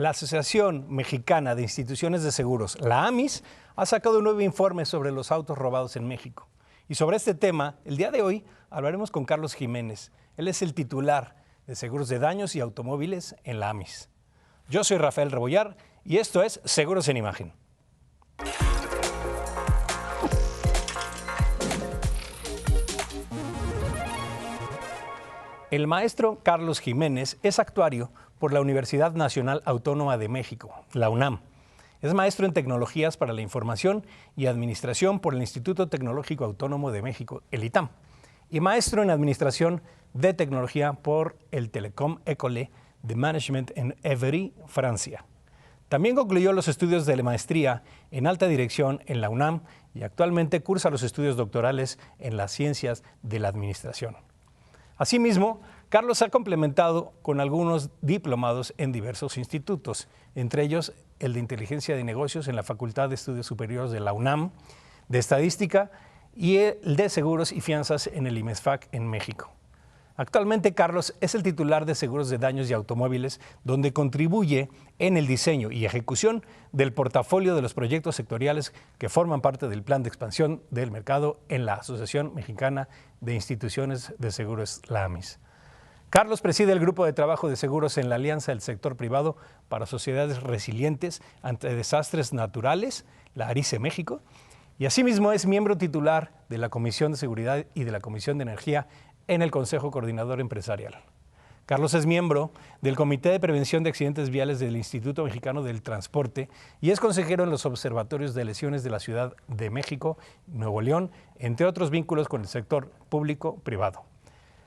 La Asociación Mexicana de Instituciones de Seguros, la AMIS, ha sacado un nuevo informe sobre los autos robados en México. Y sobre este tema, el día de hoy hablaremos con Carlos Jiménez. Él es el titular de Seguros de Daños y Automóviles en la AMIS. Yo soy Rafael Rebollar y esto es Seguros en Imagen. El maestro Carlos Jiménez es actuario por la Universidad Nacional Autónoma de México, la UNAM. Es maestro en Tecnologías para la Información y Administración por el Instituto Tecnológico Autónomo de México, el ITAM, y maestro en Administración de Tecnología por el Telecom École de Management en Évry, Francia. También concluyó los estudios de la maestría en Alta Dirección en la UNAM y actualmente cursa los estudios doctorales en las Ciencias de la Administración. Asimismo, Carlos ha complementado con algunos diplomados en diversos institutos, entre ellos el de Inteligencia de Negocios en la Facultad de Estudios Superiores de la UNAM, de Estadística y el de Seguros y Fianzas en el IMESFAC en México. Actualmente, Carlos es el titular de Seguros de Daños y Automóviles, donde contribuye en el diseño y ejecución del portafolio de los proyectos sectoriales que forman parte del plan de expansión del mercado en la Asociación Mexicana de Instituciones de Seguros, la AMIS. Carlos preside el grupo de trabajo de seguros en la Alianza del Sector Privado para Sociedades Resilientes ante Desastres Naturales, la ARICE México, y asimismo es miembro titular de la Comisión de Seguridad y de la Comisión de Energía en el Consejo Coordinador Empresarial. Carlos es miembro del Comité de Prevención de Accidentes Viales del Instituto Mexicano del Transporte y es consejero en los observatorios de lesiones de la Ciudad de México, Nuevo León, entre otros vínculos con el sector público-privado.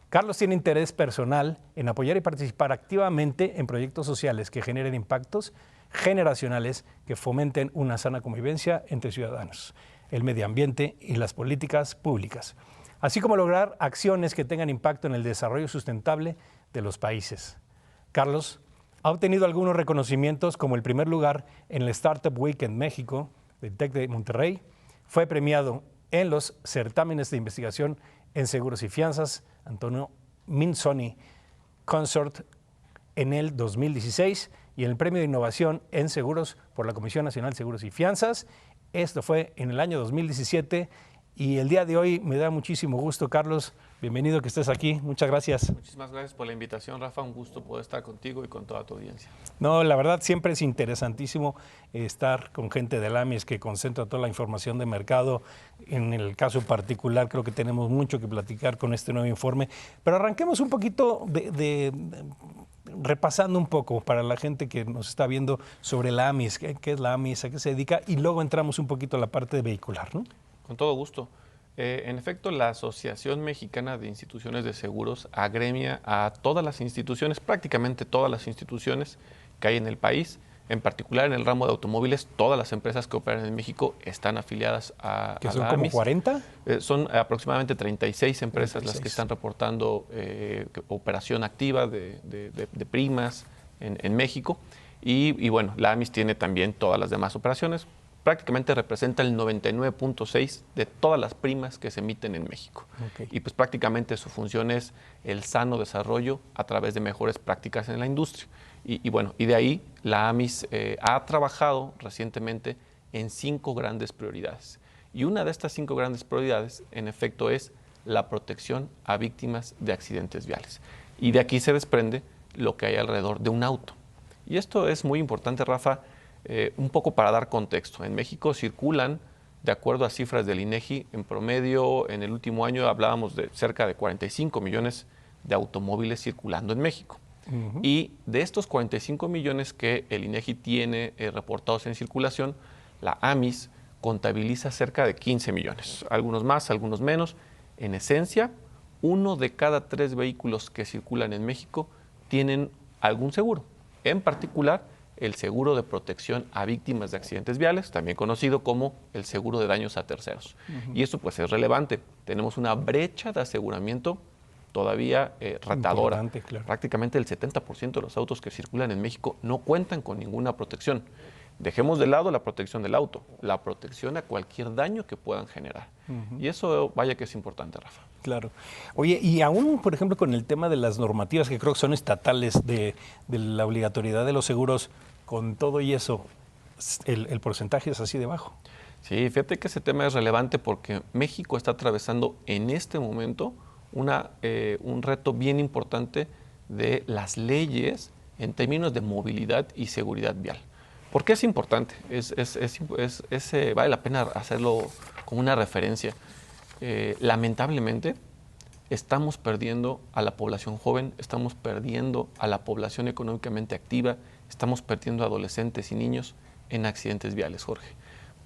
Carlos tiene interés personal en apoyar y participar activamente en proyectos sociales que generen impactos generacionales que fomenten una sana convivencia entre ciudadanos, el medio ambiente y las políticas públicas, así como lograr acciones que tengan impacto en el desarrollo sustentable de los países. Carlos ha obtenido algunos reconocimientos como el primer lugar en el Startup Week en México, del TEC de Monterrey, fue premiado en los certámenes de investigación en seguros y fianzas Antonio Minzoni Consort en el 2016 y en el Premio de Innovación en Seguros por la Comisión Nacional de Seguros y Fianzas. Esto fue en el año 2017 y el día de hoy me da muchísimo gusto, Carlos. Bienvenido que estés aquí. Muchas gracias. Muchísimas gracias por la invitación, Rafa. Un gusto poder estar contigo y con toda tu audiencia. No, la verdad siempre es interesantísimo estar con gente del AMIS que concentra toda la información de mercado. En el caso particular creo que tenemos mucho que platicar con este nuevo informe. Pero arranquemos un poquito repasando un poco para la gente que nos está viendo sobre la AMIS, qué es la AMIS, a qué se dedica, y luego entramos un poquito a la parte vehicular, ¿no? Con todo gusto. En efecto, la Asociación Mexicana de Instituciones de Seguros agremia a todas las instituciones, prácticamente todas las instituciones que hay en el país. En particular, en el ramo de automóviles, todas las empresas que operan en México están afiliadas a ¿Que son la como AMIS. 40? Son aproximadamente 36 empresas 36. las que están reportando operación activa de primas en México. Y bueno, la AMIS tiene también todas las demás operaciones. Prácticamente representa el 99.6% de todas las primas que se emiten en México. Okay. Y pues prácticamente su función es el sano desarrollo a través de mejores prácticas en la industria. Y bueno, y de ahí la AMIS ha trabajado recientemente en 5 grandes prioridades. Y una de estas 5 grandes prioridades, en efecto, es la protección a víctimas de accidentes viales. Y de aquí se desprende lo que hay alrededor de un auto. Y esto es muy importante, Rafa, un poco para dar contexto. En México circulan, de acuerdo a cifras del INEGI, en promedio en el último año hablábamos de cerca de 45 millones de automóviles circulando en México. Y de estos 45 millones que el INEGI tiene reportados en circulación, la AMIS contabiliza cerca de 15 millones, algunos más, algunos menos. En esencia, 1 de cada 3 vehículos que circulan en México tienen algún seguro, en particular el seguro de protección a víctimas de accidentes viales, también conocido como el seguro de daños a terceros. Y esto pues es relevante. Tenemos una brecha de aseguramiento todavía retadora. Claro. Prácticamente el 70% de los autos que circulan en México no cuentan con ninguna protección. Dejemos de lado la protección del auto, la protección a cualquier daño que puedan generar. Y eso vaya que es importante, Rafa. Claro. Oye, y aún, por ejemplo, con el tema de las normativas que creo que son estatales de la obligatoriedad de los seguros, con todo y eso, el porcentaje es así de bajo. Sí, fíjate que ese tema es relevante porque México está atravesando en este momento un reto bien importante de las leyes en términos de movilidad y seguridad vial. ¿Por qué es importante? Vale la pena hacerlo como una referencia. Lamentablemente, estamos perdiendo a la población joven, estamos perdiendo a la población económicamente activa, estamos perdiendo a adolescentes y niños en accidentes viales, Jorge.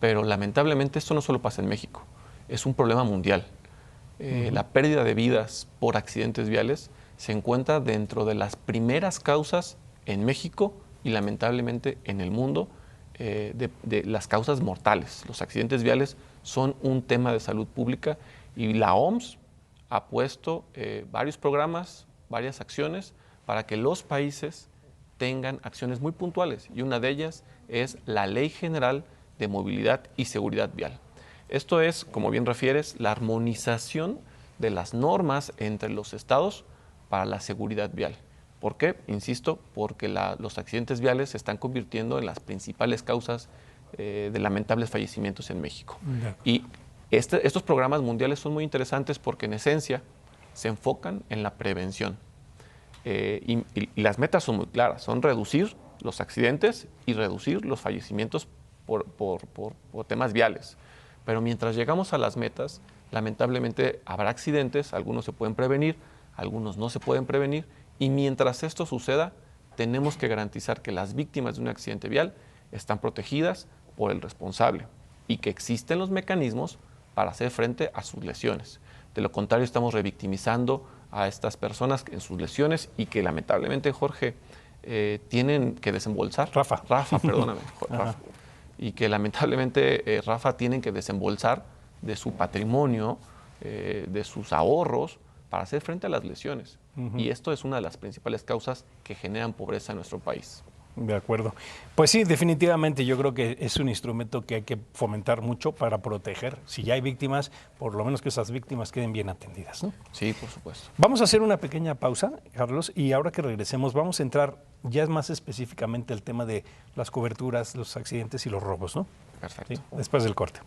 Pero lamentablemente esto no solo pasa en México, es un problema mundial. La pérdida de vidas por accidentes viales se encuentra dentro de las primeras causas en México y lamentablemente en el mundo de las causas mortales. Los accidentes viales son un tema de salud pública y la OMS ha puesto varios programas, varias acciones para que los países tengan acciones muy puntuales y una de ellas es la Ley General de Movilidad y Seguridad Vial. Esto es, como bien refieres, la armonización de las normas entre los estados para la seguridad vial. ¿Por qué? Insisto, porque los accidentes viales se están convirtiendo en las principales causas de lamentables fallecimientos en México. Y estos programas mundiales son muy interesantes porque en esencia se enfocan en la prevención. Y las metas son muy claras, son reducir los accidentes y reducir los fallecimientos por temas viales. Pero mientras llegamos a las metas, lamentablemente habrá accidentes, algunos se pueden prevenir, algunos no se pueden prevenir, y mientras esto suceda, tenemos que garantizar que las víctimas de un accidente vial están protegidas por el responsable y que existen los mecanismos para hacer frente a sus lesiones. De lo contrario, estamos revictimizando a estas personas en sus lesiones y que lamentablemente, Jorge, tienen que desembolsar. Rafa, perdóname, Rafa. Y que lamentablemente, Rafa, tienen que desembolsar de su patrimonio, de sus ahorros, para hacer frente a las lesiones. Y esto es una de las principales causas que generan pobreza en nuestro país. De acuerdo. Pues sí, definitivamente yo creo que es un instrumento que hay que fomentar mucho para proteger. Si ya hay víctimas, por lo menos que esas víctimas queden bien atendidas, ¿no? Sí, por supuesto. Vamos a hacer una pequeña pausa, Carlos, y ahora que regresemos vamos a entrar ya más específicamente al tema de las coberturas, los accidentes y los robos, ¿no? Perfecto. Sí, después del corte.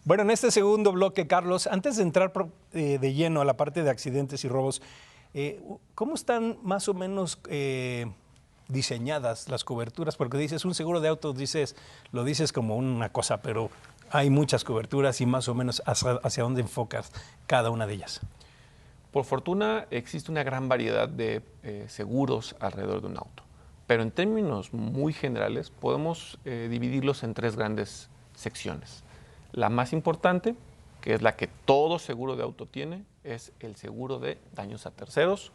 Bueno, en este segundo bloque, Carlos, antes de entrar de lleno a la parte de accidentes y robos, ¿cómo están más o menos diseñadas las coberturas? Porque dices un seguro de auto, lo dices como una cosa, pero hay muchas coberturas y más o menos hacia dónde enfocas cada una de ellas. Por fortuna existe una gran variedad de seguros alrededor de un auto, pero en términos muy generales podemos dividirlos en tres grandes secciones. La más importante, que es la que todo seguro de auto tiene, es el seguro de daños a terceros,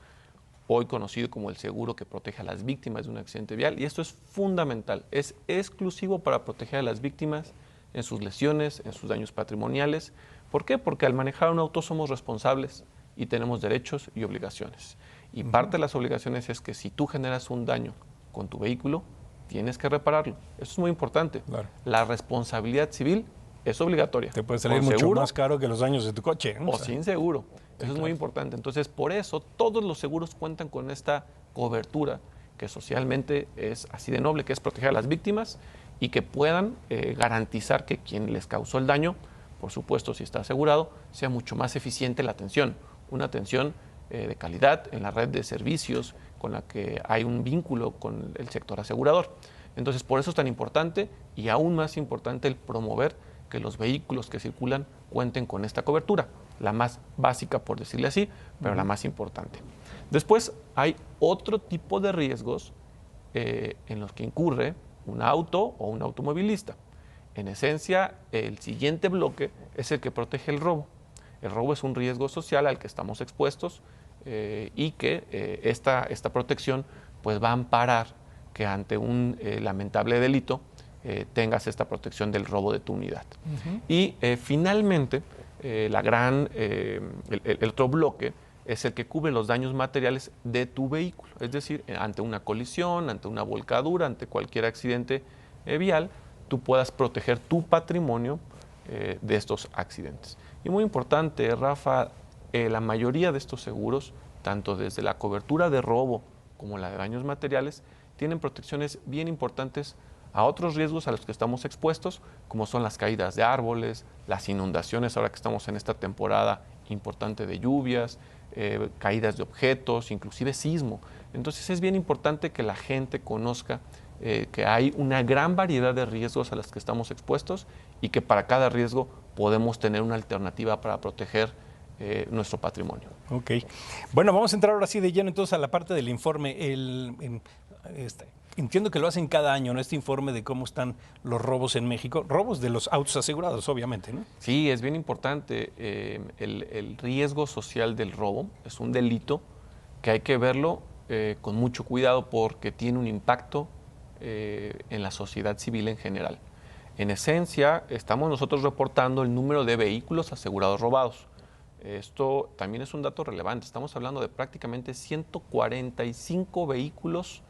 hoy conocido como el seguro que protege a las víctimas de un accidente vial, y esto es fundamental, es exclusivo para proteger a las víctimas en sus lesiones, en sus daños patrimoniales. ¿Por qué? Porque al manejar un auto somos responsables y tenemos derechos y obligaciones. Y parte de las obligaciones es que si tú generas un daño con tu vehículo, tienes que repararlo. Eso es muy importante. Claro. La responsabilidad civil es obligatoria. Te puede salir mucho más caro que los daños de tu coche, ¿no? O sin seguro. Eso es muy importante. Entonces, por eso, todos los seguros cuentan con esta cobertura que socialmente es así de noble, que es proteger a las víctimas y que puedan garantizar que quien les causó el daño, por supuesto, si está asegurado, sea mucho más eficiente la atención. Una atención de calidad en la red de servicios con la que hay un vínculo con el sector asegurador. Entonces, por eso es tan importante y aún más importante el promover que los vehículos que circulan cuenten con esta cobertura, la más básica, por decirle así, pero la más importante. Después hay otro tipo de riesgos en los que incurre un auto o un automovilista. En esencia, el siguiente bloque es el que protege el robo. El robo es un riesgo social al que estamos expuestos y que esta protección pues va a amparar que ante un lamentable delito tengas esta protección del robo de tu unidad. Y finalmente, el otro bloque es el que cubre los daños materiales de tu vehículo, es decir, ante una colisión, ante una volcadura, ante cualquier accidente vial, tú puedas proteger tu patrimonio de estos accidentes. Y muy importante, Rafa, la mayoría de estos seguros, tanto desde la cobertura de robo como la de daños materiales, tienen protecciones bien importantes a otros riesgos a los que estamos expuestos, como son las caídas de árboles, las inundaciones, ahora que estamos en esta temporada importante de lluvias, caídas de objetos, inclusive sismo. Entonces es bien importante que la gente conozca que hay una gran variedad de riesgos a los que estamos expuestos y que para cada riesgo podemos tener una alternativa para proteger nuestro patrimonio. Ok. Bueno, vamos a entrar ahora sí de lleno entonces a la parte del informe. Entiendo que lo hacen cada año, ¿no? Este informe de cómo están los robos en México. Robos de los autos asegurados, obviamente, ¿no? Sí, es bien importante. El riesgo social del robo es un delito que hay que verlo con mucho cuidado porque tiene un impacto en la sociedad civil en general. En esencia, estamos nosotros reportando el número de vehículos asegurados robados. Esto también es un dato relevante. Estamos hablando de prácticamente 145 vehículos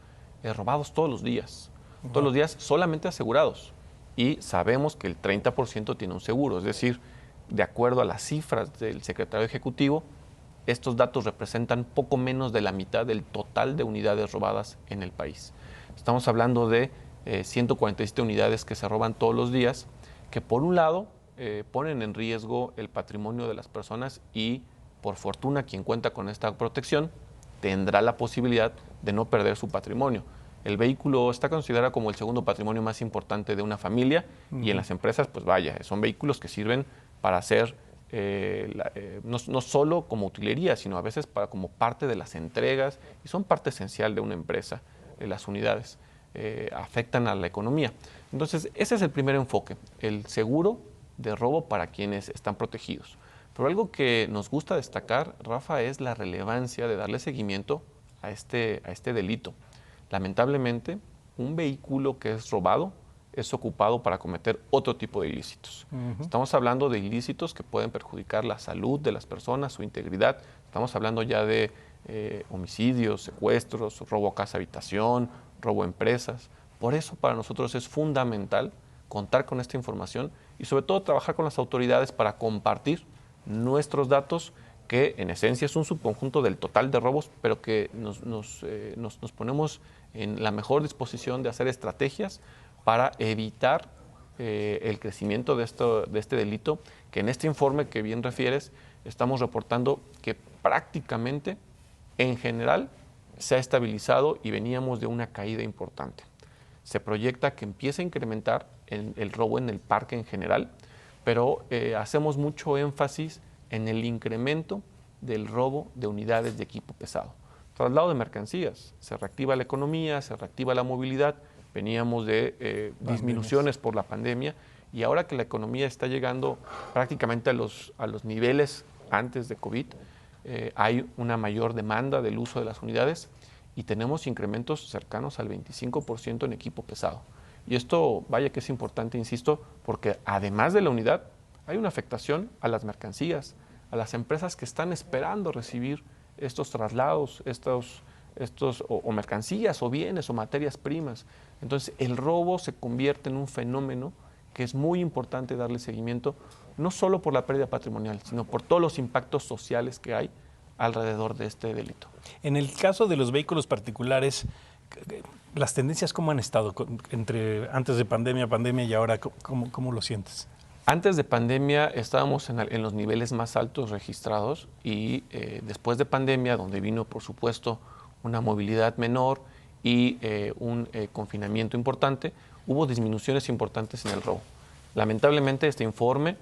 robados todos los días. Todos los días solamente asegurados. Y sabemos que el 30% tiene un seguro. Es decir, de acuerdo a las cifras del secretario ejecutivo, estos datos representan poco menos de la mitad del total de unidades robadas en el país. Estamos hablando de 147 unidades que se roban todos los días, que por un lado ponen en riesgo el patrimonio de las personas y, por fortuna, quien cuenta con esta protección tendrá la posibilidad de no perder su patrimonio. El vehículo está considerado como el segundo patrimonio más importante de una familia y en las empresas, pues vaya, son vehículos que sirven para hacer no solo como utilería, sino a veces como parte de las entregas y son parte esencial de una empresa. Las unidades afectan a la economía. Entonces, ese es el primer enfoque, el seguro de robo para quienes están protegidos. Pero algo que nos gusta destacar, Rafa, es la relevancia de darle seguimiento a este delito. Lamentablemente, un vehículo que es robado es ocupado para cometer otro tipo de ilícitos. Estamos hablando de ilícitos que pueden perjudicar la salud de las personas, su integridad. Estamos hablando ya de homicidios, secuestros, robo a casa habitación, robo a empresas. Por eso para nosotros es fundamental contar con esta información y sobre todo trabajar con las autoridades para compartir nuestros datos, que en esencia es un subconjunto del total de robos, pero que nos ponemos en la mejor disposición de hacer estrategias para evitar el crecimiento de este delito, que en este informe que bien refieres, estamos reportando que prácticamente, en general, se ha estabilizado y veníamos de una caída importante. Se proyecta que empiece a incrementar el robo en el parque en general, pero hacemos mucho énfasis en el incremento del robo de unidades de equipo pesado. Traslado de mercancías, se reactiva la economía, se reactiva la movilidad, veníamos de disminuciones por la pandemia y ahora que la economía está llegando prácticamente a los niveles antes de COVID, hay una mayor demanda del uso de las unidades y tenemos incrementos cercanos al 25% en equipo pesado. Y esto, vaya que es importante, insisto, porque además de la unidad, hay una afectación a las mercancías, a las empresas que están esperando recibir estos traslados, o mercancías, o bienes, o materias primas. Entonces, el robo se convierte en un fenómeno que es muy importante darle seguimiento, no solo por la pérdida patrimonial, sino por todos los impactos sociales que hay alrededor de este delito. En el caso de los vehículos particulares, ¿las tendencias cómo han estado entre antes de pandemia y ahora? ¿Cómo lo sientes? Antes de pandemia estábamos en los niveles más altos registrados y después de pandemia, donde vino, por supuesto, una movilidad menor y un confinamiento importante, hubo disminuciones importantes en el robo. Lamentablemente, este informe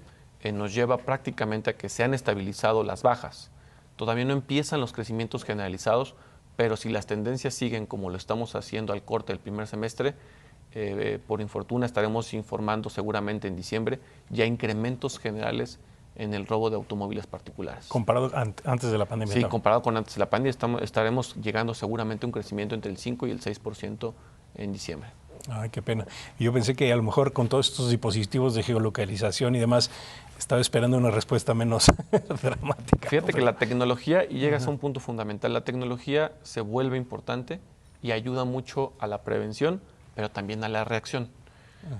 nos lleva prácticamente a que se han estabilizado las bajas. Todavía no empiezan los crecimientos generalizados, pero si las tendencias siguen como lo estamos haciendo al corte del primer semestre, por infortuna estaremos informando seguramente en diciembre ya incrementos generales en el robo de automóviles particulares. Comparado antes de la pandemia. Sí, comparado con antes de la pandemia, estaremos llegando seguramente a un crecimiento entre el 5 y el 6% en diciembre. Ay, qué pena. Yo pensé que a lo mejor con todos estos dispositivos de geolocalización y demás, estaba esperando una respuesta menos dramática. Fíjate que la tecnología, y llegas a un punto fundamental, la tecnología se vuelve importante y ayuda mucho a la prevención, pero también a la reacción.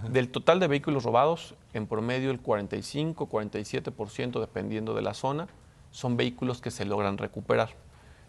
Del total de vehículos robados, en promedio el 45-47%, dependiendo de la zona, son vehículos que se logran recuperar.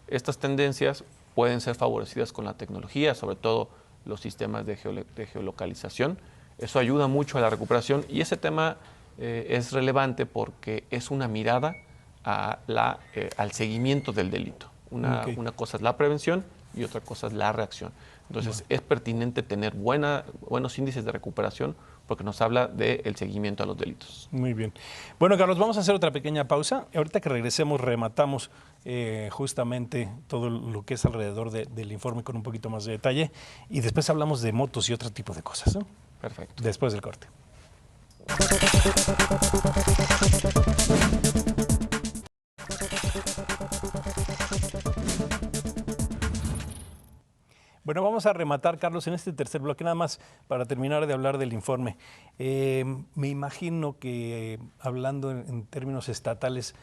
Estas tendencias pueden ser favorecidas con la tecnología, sobre todo los sistemas de geolocalización. Eso ayuda mucho a la recuperación y ese tema es relevante porque es una mirada al seguimiento del delito. Una cosa es la prevención y otra cosa es la reacción. Entonces, es pertinente tener buenos índices de recuperación porque nos habla del seguimiento a los delitos. Muy bien. Bueno, Carlos, vamos a hacer otra pequeña pausa. Ahorita que regresemos, rematamos justamente todo lo que es alrededor del informe con un poquito más de detalle y después hablamos de motos y otro tipo de cosas, ¿no? Perfecto. Después del corte. Bueno, vamos a rematar, Carlos, en este tercer bloque, nada más para terminar de hablar del informe. Me imagino que hablando en términos estatales,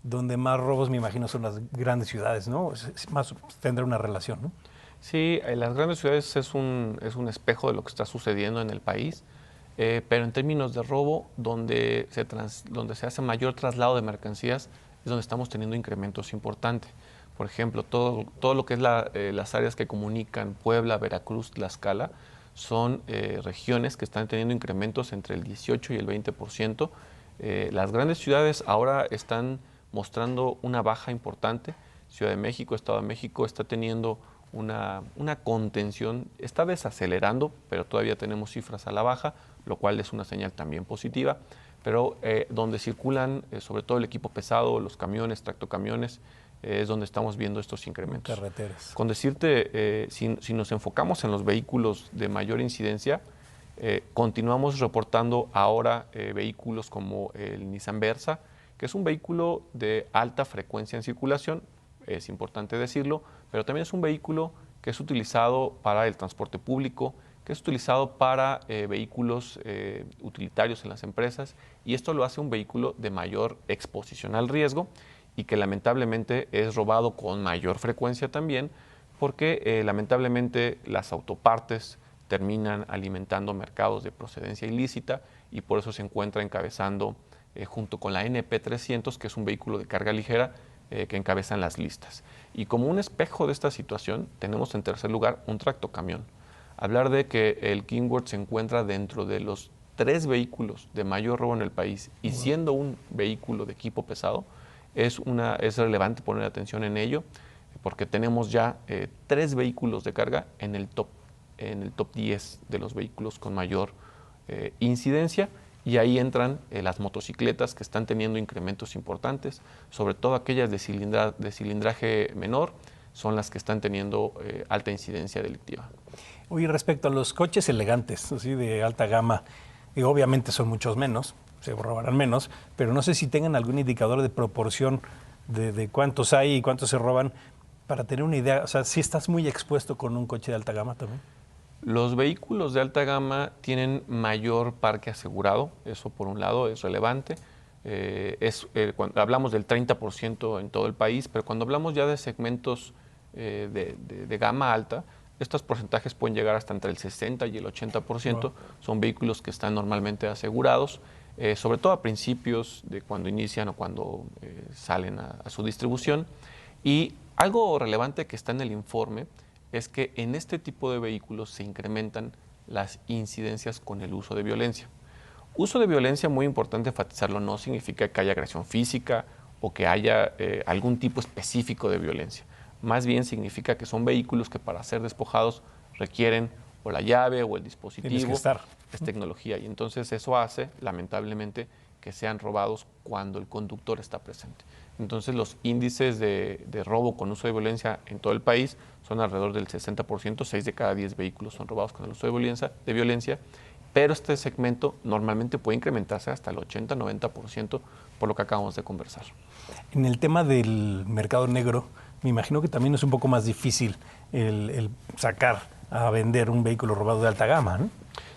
donde más robos, me imagino, son las grandes ciudades, ¿no? Más tendrá una relación, ¿no? Sí, las grandes ciudades es un espejo de lo que está sucediendo en el país, pero en términos de robo, donde se hace mayor traslado de mercancías, es donde estamos teniendo incrementos importantes. Por ejemplo, todo lo que es las áreas que comunican Puebla, Veracruz, Tlaxcala, son regiones que están teniendo incrementos entre el 18 y el 20%. Las grandes ciudades ahora están mostrando una baja importante. Ciudad de México, Estado de México está teniendo una contención, está desacelerando, pero todavía tenemos cifras a la baja, lo cual es una señal también positiva, pero donde circulan sobre todo el equipo pesado, los camiones, tractocamiones, es donde estamos viendo estos incrementos. Carreteras. Con decirte, si nos enfocamos en los vehículos de mayor incidencia, continuamos reportando ahora vehículos como el Nissan Versa, que es un vehículo de alta frecuencia en circulación, es importante decirlo, pero también es un vehículo que es utilizado para el transporte público, que es utilizado para vehículos utilitarios en las empresas, y esto lo hace un vehículo de mayor exposición al riesgo y que lamentablemente es robado con mayor frecuencia también, porque lamentablemente las autopartes terminan alimentando mercados de procedencia ilícita y por eso se encuentra encabezando junto con la NP300, que es un vehículo de carga ligera, que encabezan las listas. Y como un espejo de esta situación, tenemos en tercer lugar un tractocamión. Hablar de que el Kenworth se encuentra dentro de los 3 vehículos de mayor robo en el país y siendo un vehículo de equipo pesado, es relevante poner atención en ello, porque tenemos ya 3 vehículos de carga en el top 10 de los vehículos con mayor incidencia. Y ahí entran las motocicletas que están teniendo incrementos importantes, sobre todo aquellas de cilindraje menor, son las que están teniendo alta incidencia delictiva. Oye, respecto a los coches elegantes, así de alta gama, y obviamente son muchos menos, se robarán menos, pero no sé si tengan algún indicador de proporción de cuántos hay y cuántos se roban, para tener una idea. O sea, si estás muy expuesto con un coche de alta gama también. Los vehículos de alta gama tienen mayor parque asegurado, eso por un lado es relevante. Cuando hablamos del 30% en todo el país, pero cuando hablamos ya de segmentos de gama alta, estos porcentajes pueden llegar hasta entre el 60 y el 80%. Wow. Son vehículos que están normalmente asegurados, sobre todo a principios de cuando inician o cuando salen a su distribución. Y algo relevante que está en el informe es que en este tipo de vehículos se incrementan las incidencias con el uso de violencia. Uso de violencia, muy importante enfatizarlo, no significa que haya agresión física o que haya algún tipo específico de violencia. Más bien significa que son vehículos que para ser despojados requieren o la llave o el dispositivo, es tecnología. Y entonces eso hace, lamentablemente, que sean robados cuando el conductor está presente. Entonces los índices de robo con uso de violencia en todo el país son alrededor del 60%, 6 de cada 10 vehículos son robados con el uso de violencia, pero este segmento normalmente puede incrementarse hasta el 80-90% por lo que acabamos de conversar. En el tema del mercado negro, me imagino que también es un poco más difícil el sacar a vender un vehículo robado de alta gama, ¿no?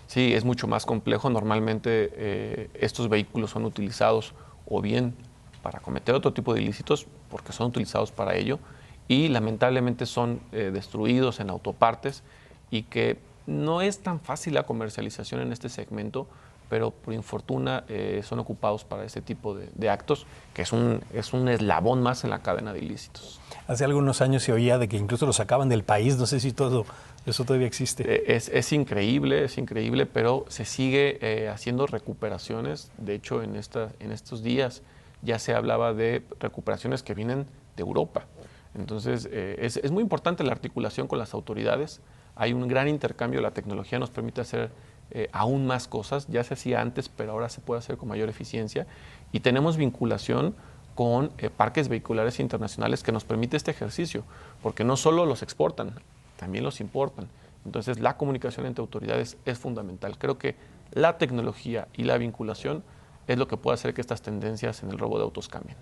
Sí, es mucho más complejo. Normalmente estos vehículos son utilizados o bien para cometer otro tipo de ilícitos, porque son utilizados para ello, y lamentablemente son destruidos en autopartes y que No es tan fácil la comercialización en este segmento, pero por infortuna son ocupados para este tipo de actos, que es un eslabón más en la cadena de ilícitos. Hace algunos años se oía de que incluso los sacaban del país, no sé si todo eso todavía existe. Es increíble, pero se sigue haciendo recuperaciones. De hecho, en estos días ya se hablaba de recuperaciones que vienen de Europa. Entonces, es muy importante la articulación con las autoridades. Hay un gran intercambio, la tecnología nos permite hacer aún más cosas, ya se hacía antes, pero ahora se puede hacer con mayor eficiencia, y tenemos vinculación con parques vehiculares internacionales que nos permite este ejercicio, porque no solo los exportan, también los importan. Entonces, la comunicación entre autoridades es fundamental. Creo que la tecnología y la vinculación es lo que puede hacer que estas tendencias en el robo de autos cambien.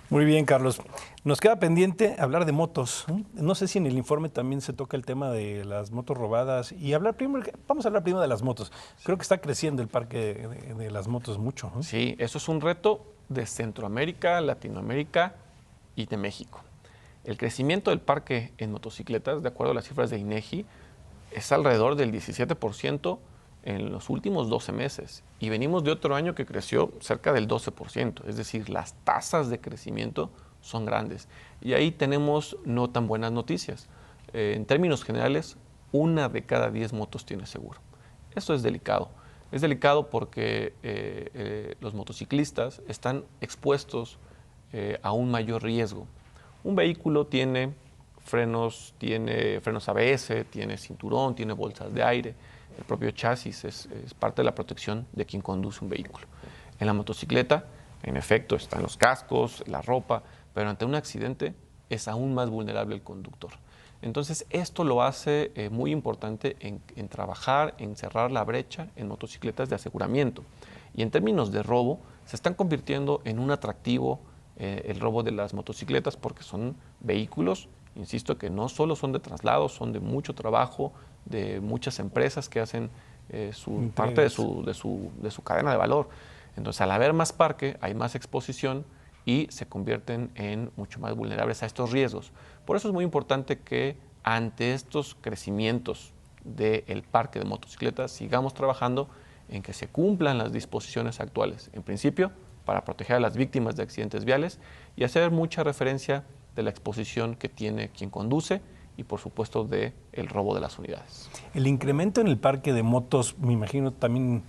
Muy bien, Carlos. Nos queda pendiente hablar de motos. No sé si en el informe también se toca el tema de las motos robadas y vamos a hablar primero de las motos. Creo que está creciendo el parque de las motos mucho, ¿no? Sí, eso es un reto de Centroamérica, Latinoamérica y de México. El crecimiento del parque en motocicletas, de acuerdo a las cifras de INEGI, es alrededor del 17% en los últimos 12 meses, y venimos de otro año que creció cerca del 12%, es decir, las tasas de crecimiento son grandes. Y ahí tenemos no tan buenas noticias. En términos generales, 1 de cada 10 motos tiene seguro. Esto es delicado. Es delicado porque los motociclistas están expuestos a un mayor riesgo. Un vehículo tiene frenos ABS, tiene cinturón, tiene bolsas de aire. El propio chasis es parte de la protección de quien conduce un vehículo. En la motocicleta, en efecto, están los cascos, la ropa, pero ante un accidente es aún más vulnerable el conductor. Entonces, esto lo hace muy importante en trabajar, en cerrar la brecha en motocicletas de aseguramiento. Y en términos de robo, se están convirtiendo en un atractivo el robo de las motocicletas, porque son vehículos, insisto, que no solo son de traslado, son de mucho trabajo, de muchas empresas que hacen parte de su cadena de valor. Entonces, al haber más parque, hay más exposición y se convierten en mucho más vulnerables a estos riesgos. Por eso es muy importante que ante estos crecimientos del parque de motocicletas sigamos trabajando en que se cumplan las disposiciones actuales. En principio, para proteger a las víctimas de accidentes viales y hacer mucha referencia de la exposición que tiene quien conduce y, por supuesto, del robo de las unidades. El incremento en el parque de motos, me imagino, también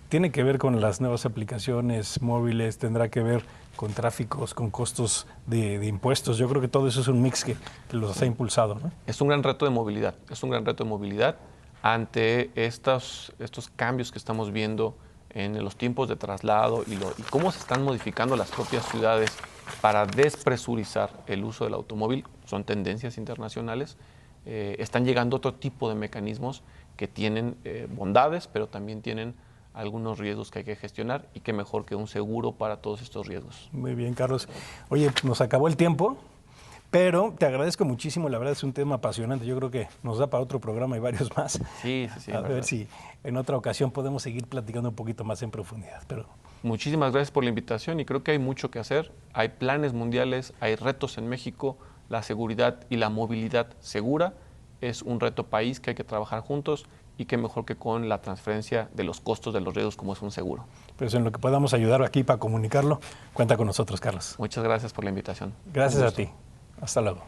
tiene que ver con las nuevas aplicaciones móviles, tendrá que ver con tráficos, con costos de impuestos. Yo creo que todo eso es un mix que los ha impulsado, ¿no? Es un gran reto de movilidad, ante estos cambios que estamos viendo en los tiempos de traslado y cómo se están modificando las propias ciudades para despresurizar el uso del automóvil. Son tendencias internacionales. Están llegando otro tipo de mecanismos que tienen bondades, pero también tienen algunos riesgos que hay que gestionar, y qué mejor que un seguro para todos estos riesgos. Muy bien, Carlos. Oye, nos acabó el tiempo, pero te agradezco muchísimo. La verdad es un tema apasionante. Yo creo que nos da para otro programa y varios más. Sí. A ver si en otra ocasión podemos seguir platicando un poquito más en profundidad. Muchísimas gracias por la invitación, y creo que hay mucho que hacer. Hay planes mundiales, hay retos en México. La seguridad y la movilidad segura es un reto país que hay que trabajar juntos, y qué mejor que con la transferencia de los costos de los riesgos como es un seguro. Pues en lo que podamos ayudar aquí para comunicarlo, cuenta con nosotros, Carlos. Muchas gracias por la invitación. Gracias a ti. Hasta luego.